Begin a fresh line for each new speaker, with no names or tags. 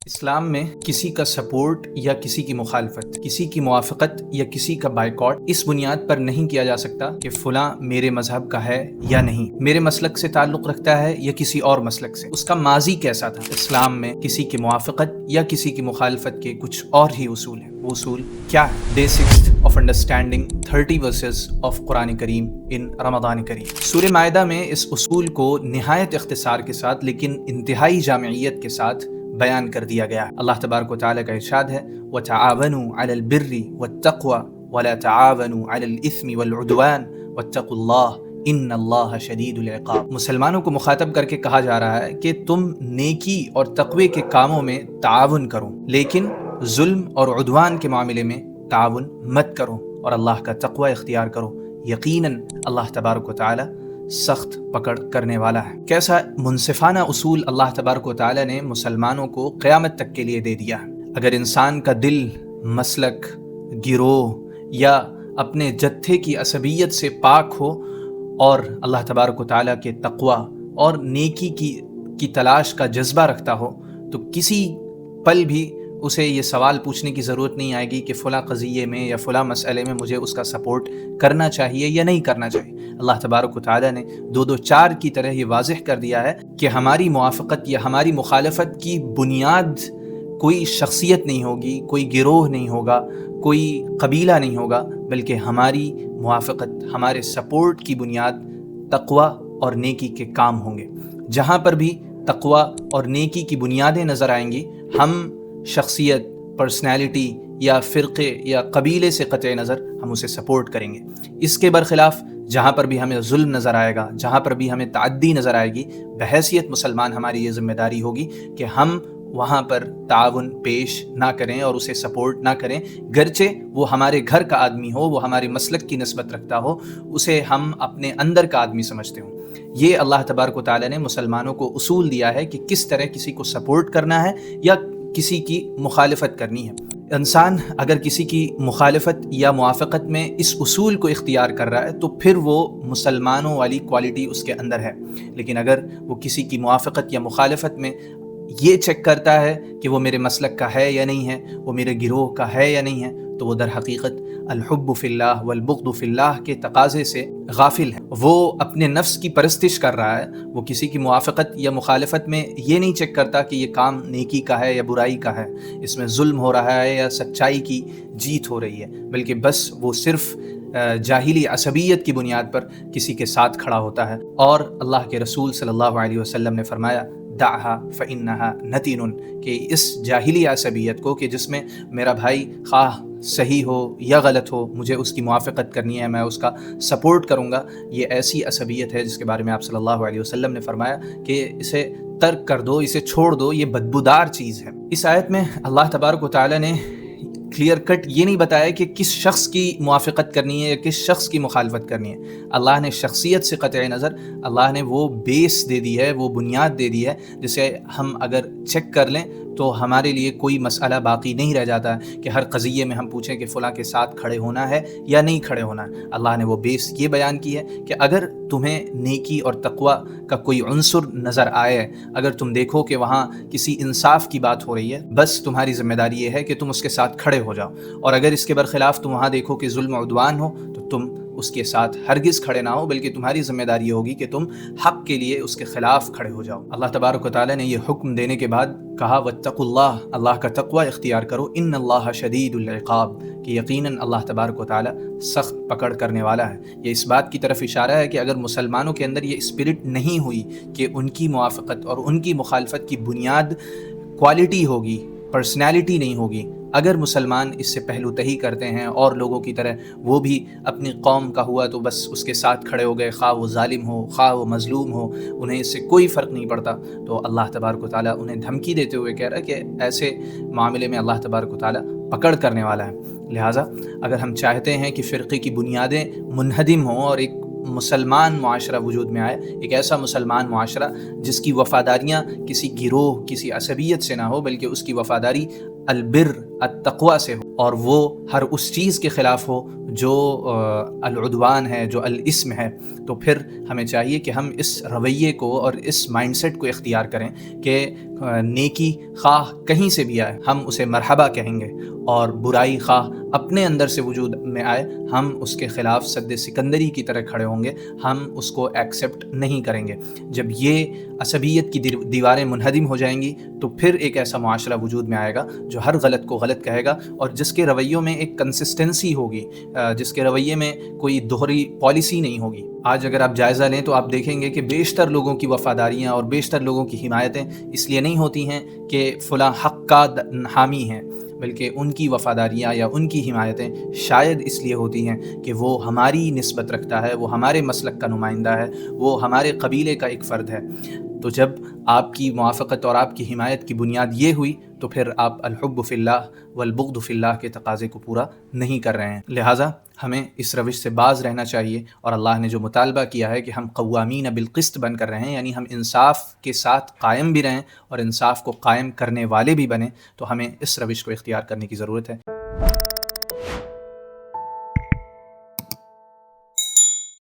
اسلام میں کسی کا سپورٹ یا کسی کی مخالفت، کسی کی موافقت یا کسی کا بائیکاٹ اس بنیاد پر نہیں کیا جا سکتا کہ فلاں میرے مذہب کا ہے یا نہیں، میرے مسلک سے تعلق رکھتا ہے یا کسی اور مسلک سے، اس کا ماضی کیسا تھا۔ اسلام میں کسی کی موافقت یا کسی کی مخالفت کے کچھ اور ہی اصول ہیں۔ وہ اصول کیا ہے؟ Day 6 of understanding 30 verses of Quran cream in رمضان کریم۔ سورہ مائدہ میں اس اصول کو نہایت اختصار کے ساتھ لیکن انتہائی جامعیت کے ساتھ بیان کر دیا گیا ہے۔ اللہ تبارک و تعالیٰ کا ارشاد ہے وَتَعَاوَنُوا عَلَى الْبِرِّ وَالتَّقْوَى وَلَا تَعَاوَنُوا عَلَى الْإِثْمِ وَالْعُدْوَانِ وَاتَّقُوا اللَّهَ إِنَّ اللَّهَ شَدِيدُ الْعِقَابِ۔ مسلمانوں کو مخاطب کر کے کہا جا رہا ہے کہ تم نیکی اور تقوی کے کاموں میں تعاون کرو، لیکن ظلم اور عدوان کے معاملے میں تعاون مت کرو اور اللہ کا تقوی اختیار کرو، یقیناً اللہ تبارک و تعالیٰ سخت پکڑ کرنے والا ہے۔ کیسا منصفانہ اصول اللہ تبارک و تعالیٰ نے مسلمانوں کو قیامت تک کے لیے دے دیا ہے۔ اگر انسان کا دل، مسلک، گروہ یا اپنے جتھے کی عصبیت سے پاک ہو اور اللہ تبارک و تعالیٰ کے تقوی اور نیکی کی تلاش کا جذبہ رکھتا ہو تو کسی پل بھی اسے یہ سوال پوچھنے کی ضرورت نہیں آئے گی کہ فلاں قضیے میں یا فلاں مسئلے میں مجھے اس کا سپورٹ کرنا چاہیے یا نہیں کرنا چاہیے۔ اللہ تبارک و تعالیٰ نے 2-2-4 کی طرح یہ واضح کر دیا ہے کہ ہماری موافقت یا ہماری مخالفت کی بنیاد کوئی شخصیت نہیں ہوگی، کوئی گروہ نہیں ہوگا، کوئی قبیلہ نہیں ہوگا، بلکہ ہماری موافقت، ہمارے سپورٹ کی بنیاد تقوی اور نیکی کے کام ہوں گے۔ جہاں پر بھی تقوی اور نیکی کی بنیادیں نظر آئیں گی، ہم شخصیت، پرسنالٹی یا فرقے یا قبیلے سے قطع نظر ہم اسے سپورٹ کریں گے۔ اس کے برخلاف جہاں پر بھی ہمیں ظلم نظر آئے گا، جہاں پر بھی ہمیں تعدی نظر آئے گی، بحیثیت مسلمان ہماری یہ ذمہ داری ہوگی کہ ہم وہاں پر تعاون پیش نہ کریں اور اسے سپورٹ نہ کریں، گرچہ وہ ہمارے گھر کا آدمی ہو، وہ ہمارے مسلک کی نسبت رکھتا ہو، اسے ہم اپنے اندر کا آدمی سمجھتے ہوں۔ یہ اللہ تبارک و تعالیٰ نے مسلمانوں کو اصول دیا ہے کہ کس طرح کسی کو سپورٹ کرنا ہے یا کسی کی مخالفت کرنی ہے۔ انسان اگر کسی کی مخالفت یا موافقت میں اس اصول کو اختیار کر رہا ہے تو پھر وہ مسلمانوں والی کوالٹی اس کے اندر ہے، لیکن اگر وہ کسی کی موافقت یا مخالفت میں یہ چیک کرتا ہے کہ وہ میرے مسلک کا ہے یا نہیں ہے، وہ میرے گروہ کا ہے یا نہیں ہے، تو وہ در حقیقت الحب فی اللہ والبغض فی اللہ کے تقاضے سے غافل ہے۔ وہ اپنے نفس کی پرستش کر رہا ہے، وہ کسی کی موافقت یا مخالفت میں یہ نہیں چیک کرتا کہ یہ کام نیکی کا ہے یا برائی کا ہے، اس میں ظلم ہو رہا ہے یا سچائی کی جیت ہو رہی ہے، بلکہ بس وہ صرف جاہلی عصبیت کی بنیاد پر کسی کے ساتھ کھڑا ہوتا ہے۔ اور اللہ کے رسول صلی اللہ علیہ وسلم نے فرمایا دعها فإنها نتن، کہ اس جاہلی عصبیت کو کہ جس میں میرا بھائی خواہ صحیح ہو یا غلط ہو، مجھے اس کی موافقت کرنی ہے، میں اس کا سپورٹ کروں گا، یہ ایسی عصبیت ہے جس کے بارے میں آپ صلی اللہ علیہ وسلم نے فرمایا کہ اسے ترک کر دو، اسے چھوڑ دو، یہ بدبودار چیز ہے۔ اس آیت میں اللہ تبارک و تعالیٰ نے کلیئر کٹ یہ نہیں بتایا کہ کس شخص کی موافقت کرنی ہے یا کس شخص کی مخالفت کرنی ہے۔ اللہ نے شخصیت سے قطع نظر اللہ نے وہ بیس دے دی ہے، وہ بنیاد دے دی ہے جسے ہم اگر چیک کر لیں تو ہمارے لیے کوئی مسئلہ باقی نہیں رہ جاتا کہ ہر قضیے میں ہم پوچھیں کہ فلاں کے ساتھ کھڑے ہونا ہے یا نہیں کھڑے ہونا ہے۔ اللہ نے وہ بیس یہ بیان کی ہے کہ اگر تمہیں نیکی اور تقوی کا کوئی عنصر نظر آئے، اگر تم دیکھو کہ وہاں کسی انصاف کی بات ہو رہی ہے، بس تمہاری ذمہ داری یہ ہے کہ تم اس کے ساتھ کھڑے ہو جاؤ، اور اگر اس کے برخلاف تم وہاں دیکھو کہ ظلم و عدوان ہو تو تم اس کے ساتھ ہرگز کھڑے نہ ہو، بلکہ تمہاری ذمہ داری یہ ہوگی کہ تم حق کے لیے اس کے خلاف کھڑے ہو جاؤ۔ اللہ تبارک و تعالیٰ نے یہ حکم دینے کے بعد کہا واتقوا اللہ، اللہ کا تقوی اختیار کرو، ان اللہ شدید العقاب، کہ یقیناً اللہ تبارک و تعالیٰ سخت پکڑ کرنے والا ہے۔ یہ اس بات کی طرف اشارہ ہے کہ اگر مسلمانوں کے اندر یہ اسپرٹ نہیں ہوئی کہ ان کی موافقت اور ان کی مخالفت کی بنیاد کوالٹی ہوگی، پرسنالٹی نہیں ہوگی، اگر مسلمان اس سے پہلو تہی کرتے ہیں اور لوگوں کی طرح وہ بھی اپنی قوم کا ہوا تو بس اس کے ساتھ کھڑے ہو گئے، خواہ وہ ظالم ہو خواہ وہ مظلوم ہو، انہیں اس سے کوئی فرق نہیں پڑتا، تو اللہ تبارک و تعالیٰ انہیں دھمکی دیتے ہوئے کہہ رہا ہے کہ ایسے معاملے میں اللہ تبارک و تعالیٰ پکڑ کرنے والا ہے۔ لہٰذا اگر ہم چاہتے ہیں کہ فرقے کی بنیادیں منہدم ہوں اور ایک مسلمان معاشرہ وجود میں آئے، ایک ایسا مسلمان معاشرہ جس کی وفاداریاں کسی گروہ، کسی عصبیت سے نہ ہو، بلکہ اس کی وفاداری البر التقوی سے ہو، اور وہ ہر اس چیز کے خلاف ہو جو العدوان ہے، جو الاسم ہے، تو پھر ہمیں چاہیے کہ ہم اس رویے کو اور اس مائنڈ سیٹ کو اختیار کریں کہ نیکی خواہ کہیں سے بھی آئے ہم اسے مرحبا کہیں گے، اور برائی خواہ اپنے اندر سے وجود میں آئے ہم اس کے خلاف سد سکندری کی طرح کھڑے ہوں گے، ہم اس کو ایکسیپٹ نہیں کریں گے۔ جب یہ عصبیت کی دیواریں منہدم ہو جائیں گی تو پھر ایک ایسا معاشرہ وجود میں آئے گا جو ہر غلط کو غلط کہے گا، اور جس کے رویوں میں ایک کنسسٹنسی ہوگی، جس کے رویے میں کوئی دوہری پالیسی نہیں ہوگی۔ آج اگر آپ جائزہ لیں تو آپ دیکھیں گے کہ بیشتر لوگوں کی وفاداریاں اور بیشتر لوگوں کی حمایتیں اس لیے نہیں ہوتی ہیں کہ فلاں حق کا حامی ہے، بلکہ ان کی وفاداریاں یا ان کی حمایتیں شاید اس لیے ہوتی ہیں کہ وہ ہماری نسبت رکھتا ہے، وہ ہمارے مسلک کا نمائندہ ہے، وہ ہمارے قبیلے کا ایک فرد ہے۔ تو جب آپ کی موافقت اور آپ کی حمایت کی بنیاد یہ ہوئی تو پھر آپ الحب فی اللہ والبغض فی اللہ کے تقاضے کو پورا نہیں کر رہے ہیں۔ لہٰذا ہمیں اس روش سے باز رہنا چاہیے، اور اللہ نے جو مطالبہ کیا ہے کہ ہم قوامین بالقسط بن کر رہیں، یعنی ہم انصاف کے ساتھ قائم بھی رہیں اور انصاف کو قائم کرنے والے بھی بنیں، تو ہمیں اس روش کو اختیار کرنے کی ضرورت ہے۔